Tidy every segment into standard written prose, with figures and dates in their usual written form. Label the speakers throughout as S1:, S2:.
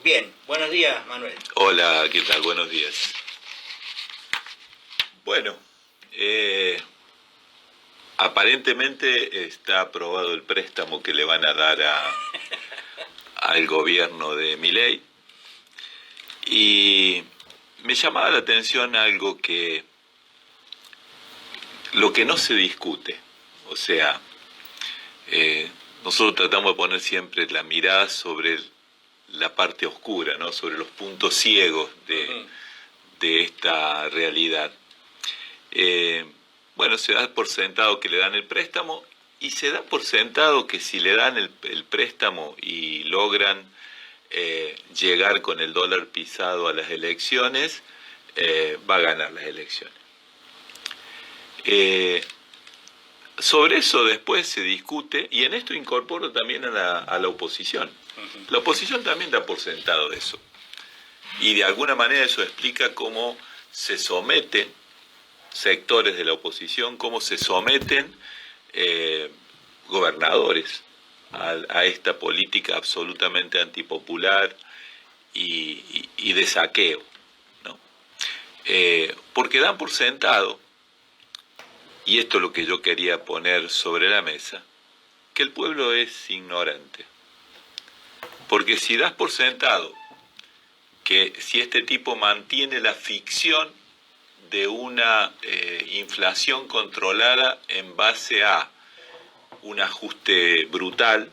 S1: Bien, buenos días, Manuel.
S2: Hola, ¿qué tal? Buenos días. Bueno, aparentemente está aprobado el préstamo que le van a dar al gobierno de Milei, y me llamaba la atención algo lo que no se discute. O sea, nosotros tratamos de poner siempre la mirada sobre la parte oscura, ¿no? Sobre los puntos ciegos de esta realidad. Bueno, se da por sentado que le dan el préstamo, y se da por sentado que si le dan el préstamo y logran llegar con el dólar pisado a las elecciones, va a ganar las elecciones. Sobre eso después se discute, y en esto incorporo también a la oposición. La oposición también da por sentado eso, y de alguna manera eso explica cómo se someten sectores de la oposición, cómo se someten gobernadores a esta política absolutamente antipopular y de saqueo, ¿no? Porque dan por sentado, y esto es lo que yo quería poner sobre la mesa, que el pueblo es ignorante. Porque si das por sentado que si este tipo mantiene la ficción de una inflación controlada en base a un ajuste brutal,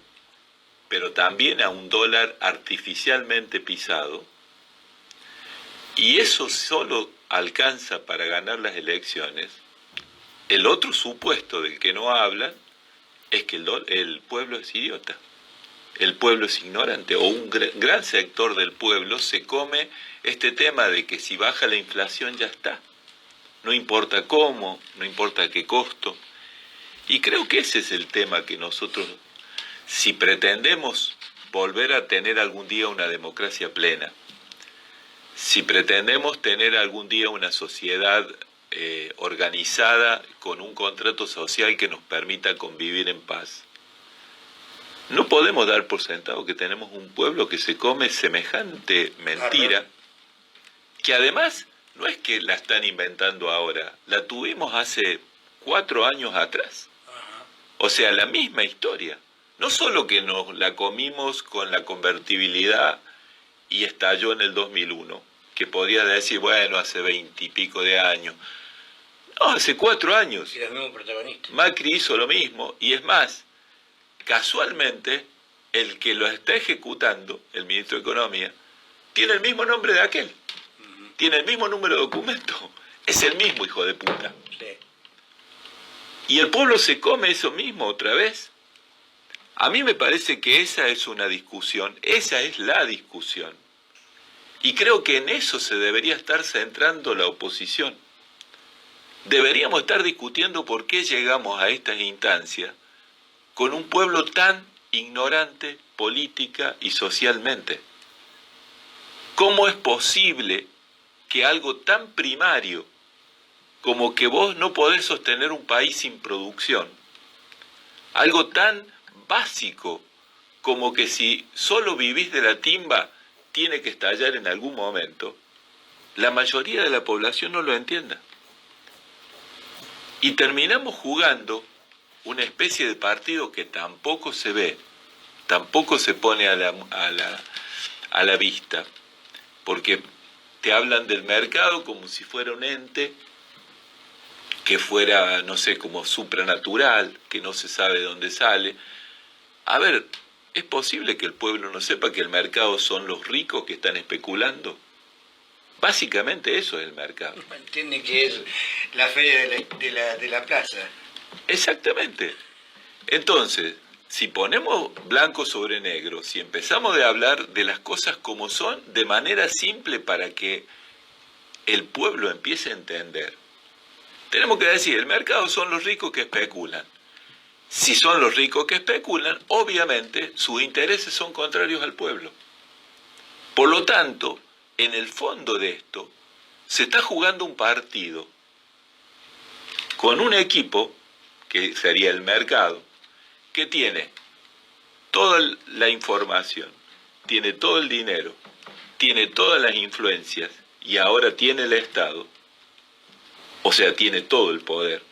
S2: pero también a un dólar artificialmente pisado, y eso solo alcanza para ganar las elecciones, el otro supuesto del que no hablan es que el pueblo es idiota, el pueblo es ignorante, o un gran sector del pueblo se come este tema de que si baja la inflación ya está. No importa cómo, no importa a qué costo. Y creo que ese es el tema que nosotros, si pretendemos volver a tener algún día una democracia plena, si pretendemos tener algún día una sociedad organizada con un contrato social que nos permita convivir en paz, no podemos dar por sentado que tenemos un pueblo que se come semejante mentira, que además no es que la están inventando ahora, la tuvimos hace 4 años atrás. O sea, la misma historia. No solo que nos la comimos con la convertibilidad y estalló en el 2001, que podría decir, bueno, hace 20 y pico de años. No, hace 4 años.
S1: Y los mismos protagonistas.
S2: Macri hizo lo mismo, y es más, casualmente, el que lo está ejecutando, el ministro de Economía, tiene el mismo nombre de aquel. Tiene el mismo número de documento. Es el mismo hijo de puta.
S1: Sí.
S2: Y el pueblo se come eso mismo otra vez. A mí me parece que esa es una discusión, esa es la discusión. Y creo que en eso se debería estar centrando la oposición. Deberíamos estar discutiendo por qué llegamos a estas instancias con un pueblo tan ignorante política y socialmente. ¿Cómo es posible que algo tan primario como que vos no podés sostener un país sin producción, algo tan básico como que si solo vivís de la timba tiene que estallar en algún momento, la mayoría de la población no lo entienda? Y terminamos jugando una especie de partido que tampoco se ve, tampoco se pone a la vista, porque te hablan del mercado como si fuera un ente que fuera, no sé, como supranatural, que no se sabe de dónde sale. A ver, ¿es posible que el pueblo no sepa que el mercado son los ricos que están especulando? Básicamente eso es el mercado.
S1: Entienden que es la feria de la plaza.
S2: Exactamente. Entonces, si ponemos blanco sobre negro, si empezamos a hablar de las cosas como son, de manera simple para que el pueblo empiece a entender, tenemos que decir, el mercado son los ricos que especulan. Si son los ricos que especulan, obviamente sus intereses son contrarios al pueblo. Por lo tanto, en el fondo de esto, se está jugando un partido con un equipo, que sería el mercado, que tiene toda la información, tiene todo el dinero, tiene todas las influencias y ahora tiene el Estado, o sea, tiene todo el poder.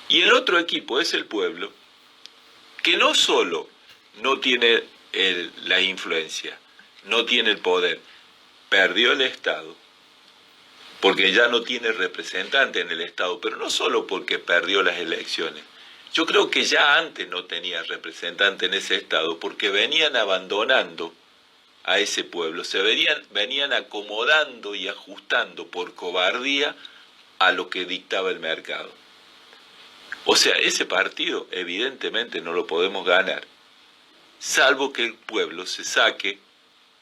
S2: Y el otro equipo es el pueblo, que no solo no tiene la influencia, no tiene el poder, perdió el Estado, porque ya no tiene representante en el Estado, pero no solo porque perdió las elecciones. Yo creo que ya antes no tenía representante en ese Estado, porque venían abandonando a ese pueblo, venían acomodando y ajustando por cobardía a lo que dictaba el mercado. O sea, ese partido evidentemente no lo podemos ganar, salvo que el pueblo se saque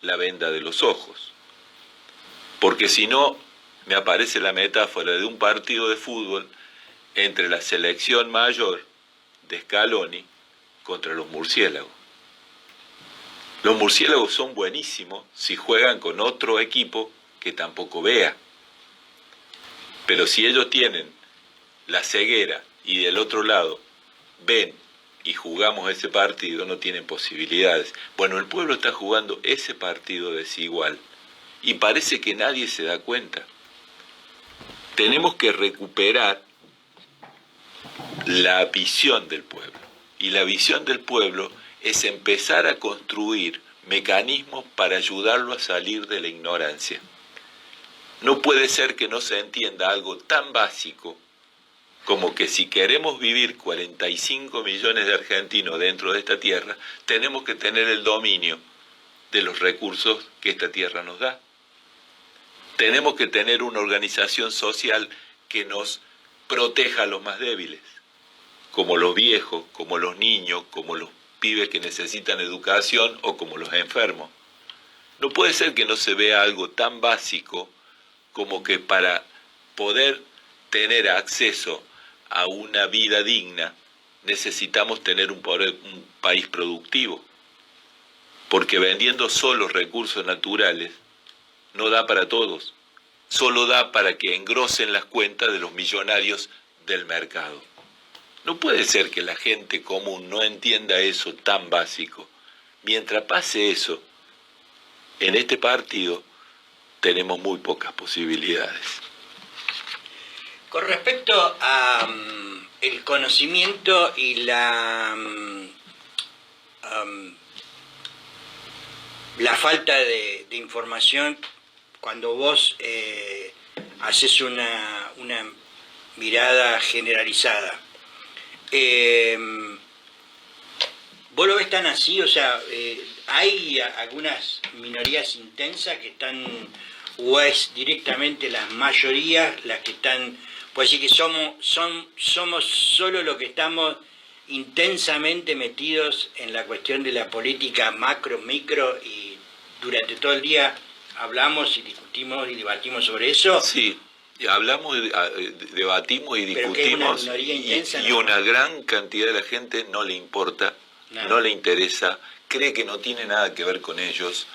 S2: la venda de los ojos. Porque si no, me aparece la metáfora de un partido de fútbol entre la selección mayor de Scaloni contra los murciélagos. Los murciélagos son buenísimos si juegan con otro equipo que tampoco vea. Pero si ellos tienen la ceguera y del otro lado ven y jugamos ese partido, no tienen posibilidades. Bueno, el pueblo está jugando ese partido desigual y parece que nadie se da cuenta. Tenemos que recuperar la visión del pueblo. Y la visión del pueblo es empezar a construir mecanismos para ayudarlo a salir de la ignorancia. No puede ser que no se entienda algo tan básico como que si queremos vivir 45 millones de argentinos dentro de esta tierra, tenemos que tener el dominio de los recursos que esta tierra nos da. Tenemos que tener una organización social que nos proteja a los más débiles, como los viejos, como los niños, como los pibes que necesitan educación o como los enfermos. No puede ser que no se vea algo tan básico como que para poder tener acceso a una vida digna necesitamos tener un país productivo, porque vendiendo solo recursos naturales no da para todos, solo da para que engrosen las cuentas de los millonarios del mercado. No puede ser que la gente común no entienda eso tan básico. Mientras pase eso, en este partido tenemos muy pocas posibilidades.
S3: Con respecto a el conocimiento y la falta de información, cuando vos haces una mirada generalizada, ¿vos lo ves tan así? O sea, ¿hay algunas minorías intensas que están, o es directamente las mayorías las que están, puede decir que somos solo los que estamos intensamente metidos en la cuestión de la política macro, micro, y durante todo el día hablamos y discutimos y debatimos sobre eso?
S2: Sí, hablamos, debatimos y discutimos, y una gran cantidad de la gente no le importa, no le interesa, cree que no tiene nada que ver con ellos,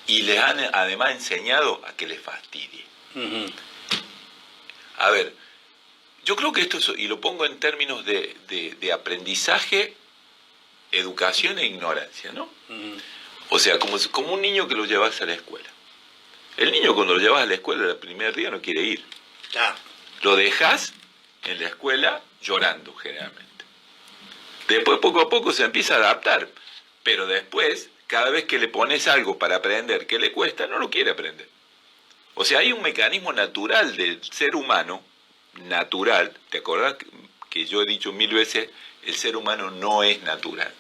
S2: y les han además enseñado a que les fastidie. Uh-huh. A ver, yo creo que esto, y lo pongo en términos de aprendizaje, educación e ignorancia, ¿no? Uh-huh. O sea, como un niño que lo llevas a la escuela. El niño cuando lo llevas a la escuela el primer día no quiere ir. Lo dejas en la escuela llorando generalmente. Después poco a poco se empieza a adaptar, pero después cada vez que le pones algo para aprender que le cuesta, no lo quiere aprender. O sea, hay un mecanismo natural del ser humano, natural. ¿Te acordás que yo he dicho 1000 veces, el ser humano no es natural,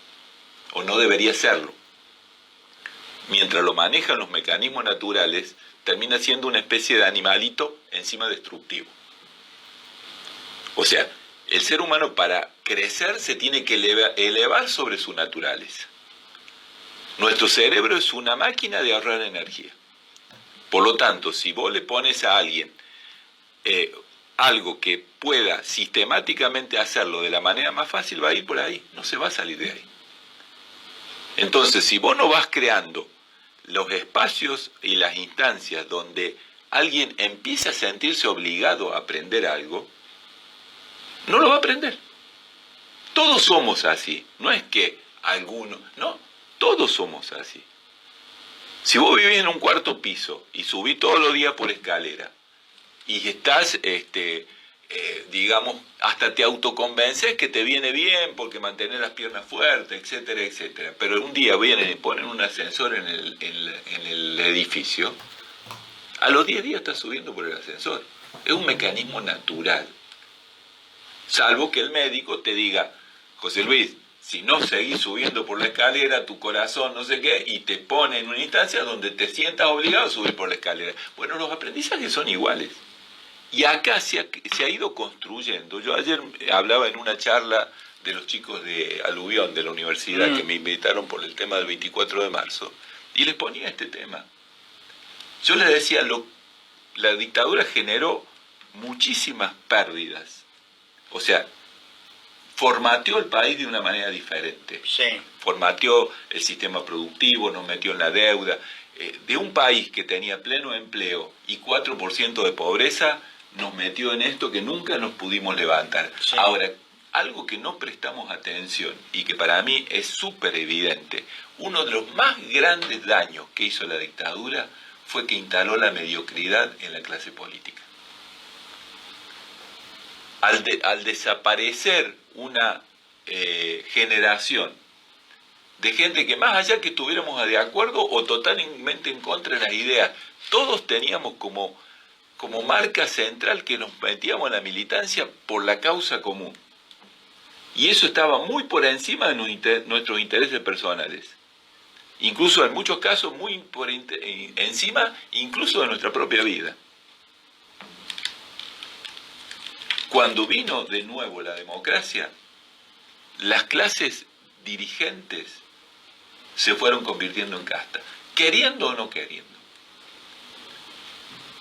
S2: o no debería serlo? Mientras lo manejan los mecanismos naturales, termina siendo una especie de animalito encima destructivo. O sea, el ser humano para crecer se tiene que elevar sobre su naturaleza. Nuestro cerebro es una máquina de ahorrar energía. Por lo tanto, si vos le pones a alguien algo que pueda sistemáticamente hacerlo de la manera más fácil, va a ir por ahí, no se va a salir de ahí. Entonces, si vos no vas creando los espacios y las instancias donde alguien empieza a sentirse obligado a aprender algo, no lo va a aprender. Todos somos así, no es que algunos, no, todos somos así. Si vos vivís en un cuarto piso y subís todos los días por escalera y estás, digamos, hasta te autoconvences que te viene bien porque mantener las piernas fuertes, etcétera, etcétera. Pero un día vienen y ponen un ascensor en el edificio, a los 10 días estás subiendo por el ascensor. Es un mecanismo natural. Salvo que el médico te diga, José Luis, si no seguís subiendo por la escalera, tu corazón no sé qué, y te pone en una instancia donde te sientas obligado a subir por la escalera. Bueno, los aprendizajes son iguales. Y acá se ha ido construyendo. Yo ayer hablaba en una charla de los chicos de Aluvión, de la universidad, que me invitaron por el tema del 24 de marzo, y les ponía este tema. Yo les decía, la dictadura generó muchísimas pérdidas. O sea, formateó el país de una manera diferente.
S3: Sí.
S2: Formateó el sistema productivo, nos metió en la deuda. De un país que tenía pleno empleo y 4% de pobreza, nos metió en esto que nunca nos pudimos levantar.
S3: Sí.
S2: Ahora, algo que no prestamos atención y que para mí es súper evidente, uno de los más grandes daños que hizo la dictadura fue que instaló la mediocridad en la clase política. Al desaparecer una generación de gente que más allá que estuviéramos de acuerdo o totalmente en contra de las ideas, todos teníamos como marca central que nos metíamos en la militancia por la causa común. Y eso estaba muy por encima de nuestros intereses personales. Incluso en muchos casos muy por encima incluso de nuestra propia vida. Cuando vino de nuevo la democracia, las clases dirigentes se fueron convirtiendo en casta, queriendo o no queriendo.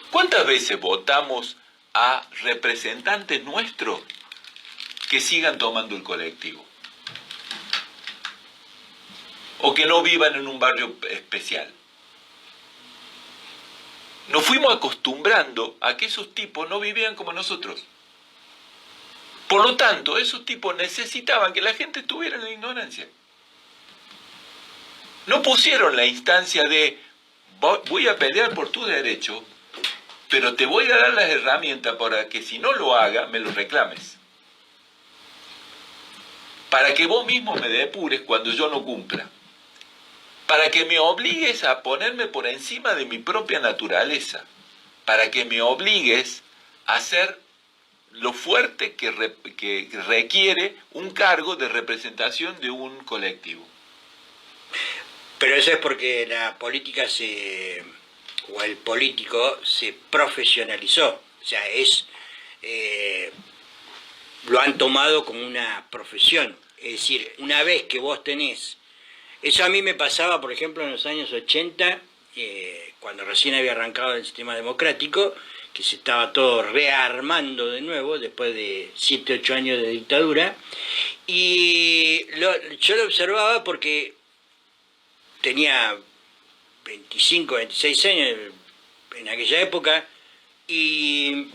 S2: ¿Cuántas veces votamos a representantes nuestros que sigan tomando el colectivo? O que no vivan en un barrio especial. Nos fuimos acostumbrando a que esos tipos no vivían como nosotros. Por lo tanto, esos tipos necesitaban que la gente estuviera en la ignorancia. No pusieron la instancia de voy a pelear por tu derecho, pero te voy a dar las herramientas para que si no lo haga, me lo reclames. Para que vos mismo me depures cuando yo no cumpla. Para que me obligues a ponerme por encima de mi propia naturaleza. Para que me obligues a ser lo fuerte que requiere un cargo de representación de un colectivo.
S3: Pero eso es porque la política o el político se profesionalizó. O sea, lo han tomado como una profesión. Es decir, una vez que vos tenés... Eso a mí me pasaba, por ejemplo, en los años 80, cuando recién había arrancado el sistema democrático, que se estaba todo rearmando de nuevo después de 7, 8 años de dictadura. Y yo lo observaba porque tenía 25, 26 años en aquella época y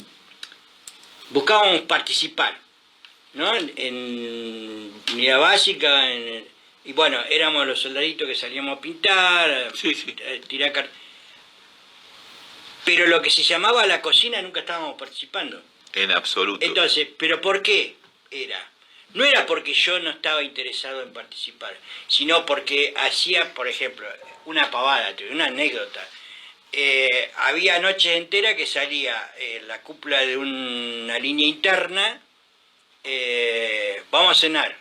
S3: buscábamos participar, ¿no? En unidad básica, y bueno, éramos los soldaditos que salíamos a pintar,
S2: Sí.
S3: tirar cartas. Pero lo que se llamaba la cocina nunca estábamos participando.
S2: En absoluto.
S3: Entonces, ¿pero por qué era? No era porque yo no estaba interesado en participar, sino porque hacía, por ejemplo, una pavada, una anécdota. Había noches enteras que salía la cúpula de una línea interna, vamos a cenar.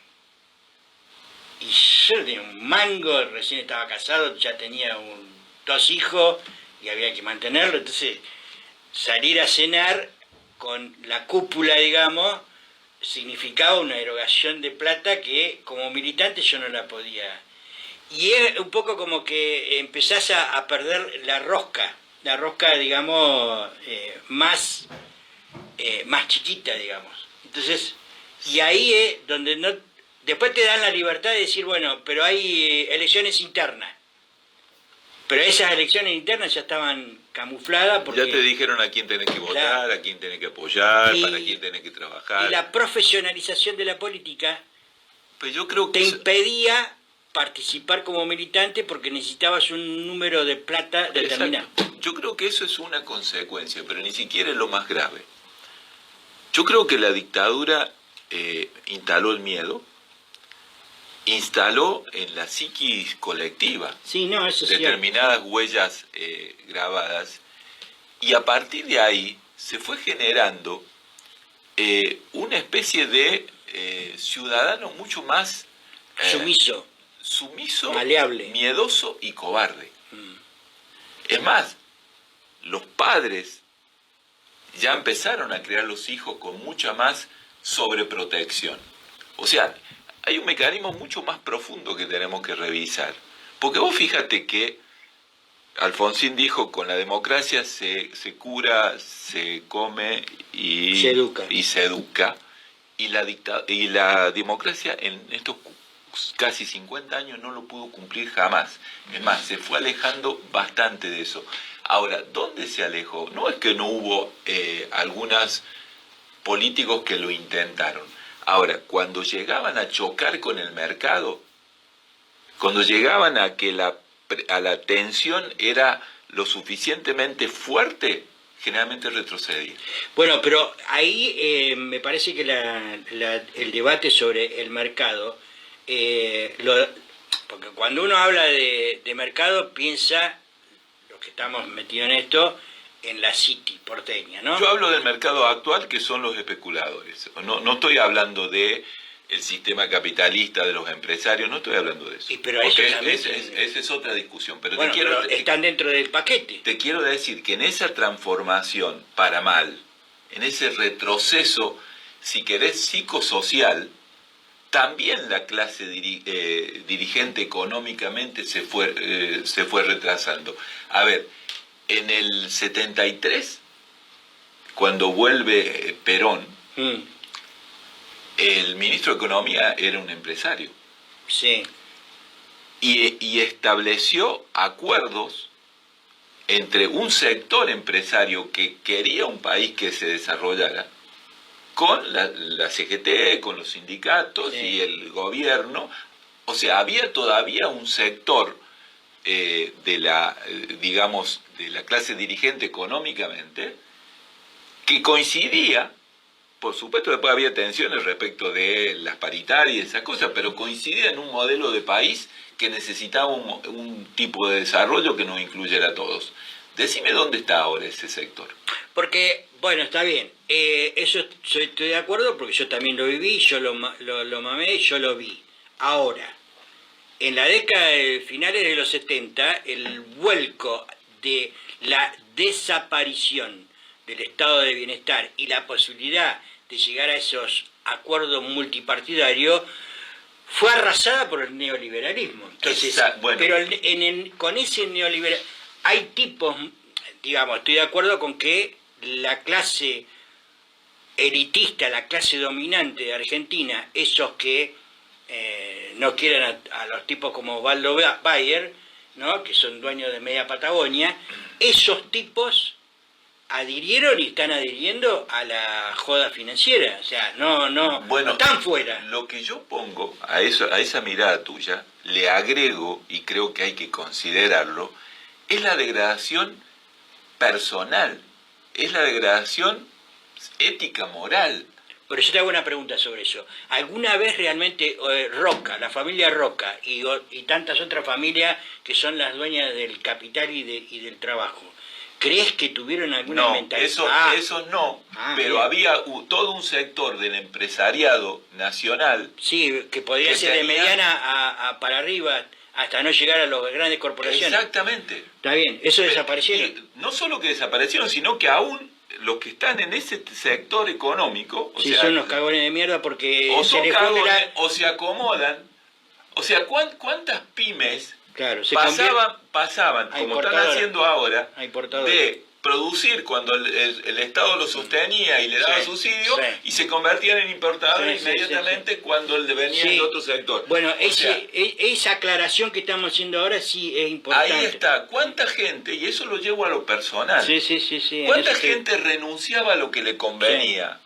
S3: Y yo no tenía un mango, recién estaba casado, ya tenía 2 hijos y había que mantenerlo. Entonces, salir a cenar con la cúpula, digamos, significaba una erogación de plata que como militante yo no la podía. Y es un poco como que empezás a perder la rosca, digamos, más chiquita, digamos. Entonces, y ahí es donde no... Después te dan la libertad de decir, bueno, pero hay elecciones internas. Pero esas elecciones internas ya estaban camufladas porque...
S2: Ya te dijeron a quién tenés que votar, a quién tenés que apoyar, para quién tenés que trabajar.
S3: Y la profesionalización de la política
S2: Pues yo creo que
S3: te impedía participar como militante porque necesitabas un número de plata determinado.
S2: Exacto. Yo creo que eso es una consecuencia, pero ni siquiera es lo más grave. Yo creo que la dictadura instaló el miedo, instaló en la psiquis colectiva
S3: Sí, no, eso sí.
S2: determinadas huellas grabadas, y a partir de ahí se fue generando una especie de ciudadano mucho más sumiso,
S3: maleable,
S2: miedoso y cobarde. Es más, los padres ya empezaron a criar los hijos con mucha más sobreprotección. O sea, hay un mecanismo mucho más profundo que tenemos que revisar. Porque vos fíjate que Alfonsín dijo, con la democracia se cura, se come y se educa. Y la democracia en estos casi 50 años no lo pudo cumplir jamás. Es más, se fue alejando bastante de eso. Ahora, ¿dónde se alejó? No es que no hubo algunos políticos que lo intentaron. Ahora, cuando llegaban a chocar con el mercado, cuando llegaban a que a la tensión era lo suficientemente fuerte, generalmente retrocedía.
S3: Bueno, pero ahí me parece que el debate sobre el mercado, porque cuando uno habla de mercado piensa, los que estamos metidos en esto, en la City porteña, ¿no?
S2: Yo hablo del mercado actual, que son los especuladores. No estoy hablando de el sistema capitalista de los empresarios, no estoy hablando de eso.
S3: Pero eso
S2: esa es otra discusión. Pero
S3: bueno, pero están dentro del paquete.
S2: Te quiero decir que en esa transformación para mal, en ese retroceso, si querés, psicosocial, también la clase dirigente económicamente se fue retrasando. A ver, en el 73, cuando vuelve Perón, el ministro de Economía era un empresario.
S3: Sí.
S2: Y estableció acuerdos entre un sector empresario que quería un país que se desarrollara, con la CGT, con los sindicatos y el gobierno. O sea, había todavía un sector de la clase dirigente económicamente que coincidía. Por supuesto, después había tensiones respecto de las paritarias y esas cosas, pero coincidía en un modelo de país que necesitaba un tipo de desarrollo que nos incluyera a todos. Decime dónde está ahora ese sector.
S3: Porque, bueno, está bien, eso estoy de acuerdo porque yo también lo viví, yo lo mamé, yo lo vi. Ahora, en la década de finales de los 70, el vuelco de la desaparición del estado de bienestar y la posibilidad de llegar a esos acuerdos multipartidarios fue arrasada por el neoliberalismo. Entonces, bueno, pero con ese neoliberalismo hay tipos, digamos, estoy de acuerdo con que la clase elitista, la clase dominante de Argentina, esos que no quieren a los tipos como Osvaldo Bayer, ¿no?, que son dueños de media Patagonia, esos tipos adhirieron y están adhiriendo a la joda financiera. O sea, no están fuera.
S2: Lo que yo pongo a esa mirada tuya, le agrego, y creo que hay que considerarlo, es la degradación personal, es la degradación ética, moral.
S3: Pero yo te hago una pregunta sobre eso. ¿Alguna vez realmente Roca, la familia Roca y tantas otras familias que son las dueñas del capital y del trabajo, crees que tuvieron alguna mentalidad?
S2: Eso no, pero bien, había todo un sector del empresariado nacional.
S3: Sí, que podía ser de mediana para arriba, hasta no llegar a las grandes corporaciones.
S2: Exactamente.
S3: Está bien, eso desaparecieron.
S2: Y no solo que desaparecieron, sino que aún los que están en ese sector económico,
S3: son unos cagones de mierda porque
S2: o son cagones, o se acomodan. O sea, ¿cuántas pymes pasaban como están haciendo ahora, de producir cuando el Estado lo sostenía y le daba subsidio, y se convertían en importadores inmediatamente cuando venía el otro sector?
S3: Bueno, esa aclaración que estamos haciendo ahora sí es importante.
S2: Ahí está. ¿Cuánta gente, y eso lo llevo a lo personal, cuánta gente renunciaba a lo que le convenía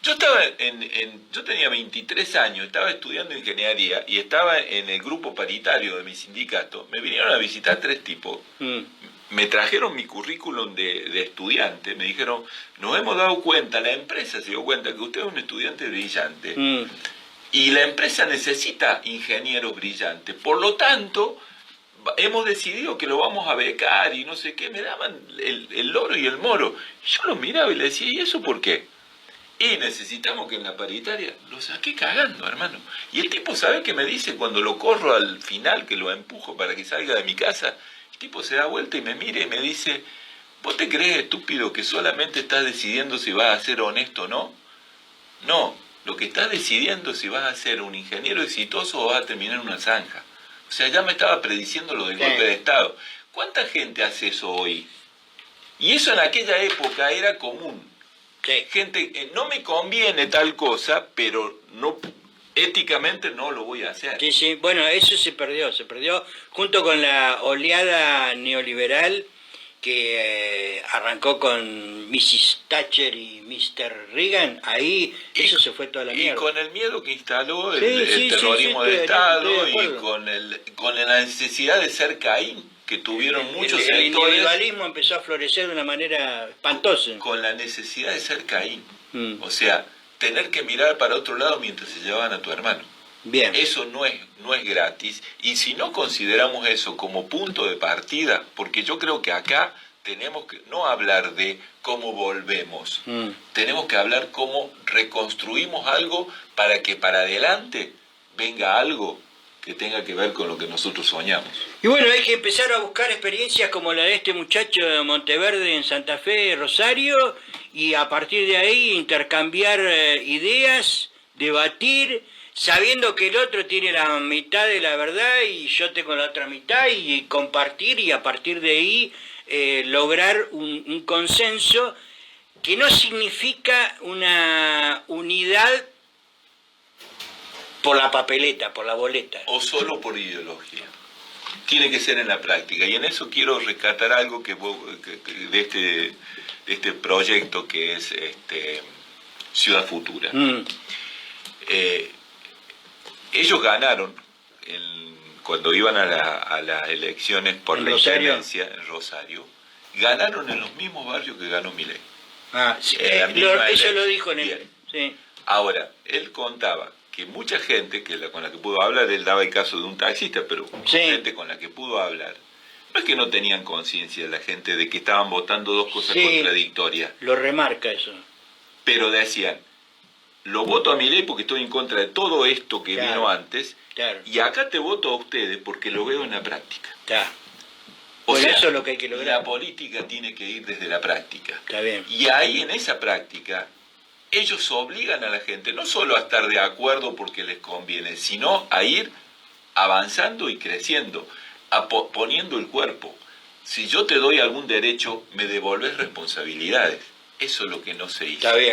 S2: Yo tenía 23 años, estaba estudiando ingeniería y estaba en el grupo paritario de mi sindicato. Me vinieron a visitar 3 tipos. Me trajeron mi currículum de estudiante. Me dijeron, nos hemos dado cuenta, la empresa se dio cuenta que usted es un estudiante brillante. Y la empresa necesita ingenieros brillantes. Por lo tanto, hemos decidido que lo vamos a becar y no sé qué. Me daban el loro y el moro. Yo los miraba y le decía, ¿y eso por qué? Y necesitamos que en la paritaria lo saqué cagando, hermano. Y el tipo, ¿sabe qué me dice cuando lo corro al final, que lo empujo para que salga de mi casa? El tipo se da vuelta y me mira y me dice, ¿vos te crees, estúpido, que solamente estás decidiendo si vas a ser honesto o no? No, lo que estás decidiendo es si vas a ser un ingeniero exitoso o vas a terminar en una zanja. O sea, ya me estaba prediciendo lo del golpe de Estado. ¿Cuánta gente hace eso hoy? Y eso en aquella época era común.
S3: Sí.
S2: Gente, no me conviene tal cosa, pero no, éticamente no lo voy a hacer.
S3: Sí, sí, bueno, eso se perdió junto con la oleada neoliberal que arrancó con Mrs. Thatcher y Mr. Reagan, ahí eso se fue toda la mierda.
S2: Y con el miedo que instaló
S3: Sí,
S2: el terrorismo de Estado
S3: estoy de
S2: y con la necesidad de ser Caín, que tuvieron muchos
S3: el
S2: sectores,
S3: individualismo empezó a florecer de una manera espantosa.
S2: con la necesidad de ser Caín. O sea, tener que mirar para otro lado mientras se llevaban a tu hermano.
S3: Bien.
S2: Eso no es gratis, y si no consideramos eso como punto de partida, porque yo creo que acá tenemos que no hablar de cómo volvemos, tenemos que hablar cómo reconstruimos algo para que para adelante venga algo que tenga que ver con lo que nosotros soñamos.
S3: Y bueno, hay que empezar a buscar experiencias como la de este muchacho de Monteverde en Santa Fe, Rosario, y a partir de ahí intercambiar ideas, debatir, sabiendo que el otro tiene la mitad de la verdad y yo tengo la otra mitad, y compartir, y a partir de ahí lograr un consenso que no significa una unidad por la papeleta, por la boleta.
S2: O solo por ideología. Tiene que ser en la práctica. Y en eso quiero rescatar algo de este proyecto que es Ciudad Futura. Ellos ganaron cuando iban a las elecciones por la intendencia en Rosario. Ganaron en los mismos barrios que ganó Milei.
S3: Sí,
S2: Eso
S3: eso lo dijo en el... Sí.
S2: Ahora, él contaba que mucha gente con la que pudo hablar, él daba el caso de un taxista, pero gente con la que pudo hablar, no es que no tenían conciencia la gente de que estaban votando dos cosas contradictorias.
S3: Lo remarca eso.
S2: Pero decían, lo voto a Milei porque estoy en contra de todo esto que vino antes, y acá te voto a ustedes porque lo veo en la práctica. O sea,
S3: eso es lo que hay que lograr.
S2: La política tiene que ir desde la práctica.
S3: Está bien.
S2: Y ahí en esa práctica ellos obligan a la gente no solo a estar de acuerdo porque les conviene, sino a ir avanzando y creciendo, poniendo el cuerpo. Si yo te doy algún derecho, me devolves responsabilidades. Eso es lo que no se hizo.
S3: Está bien.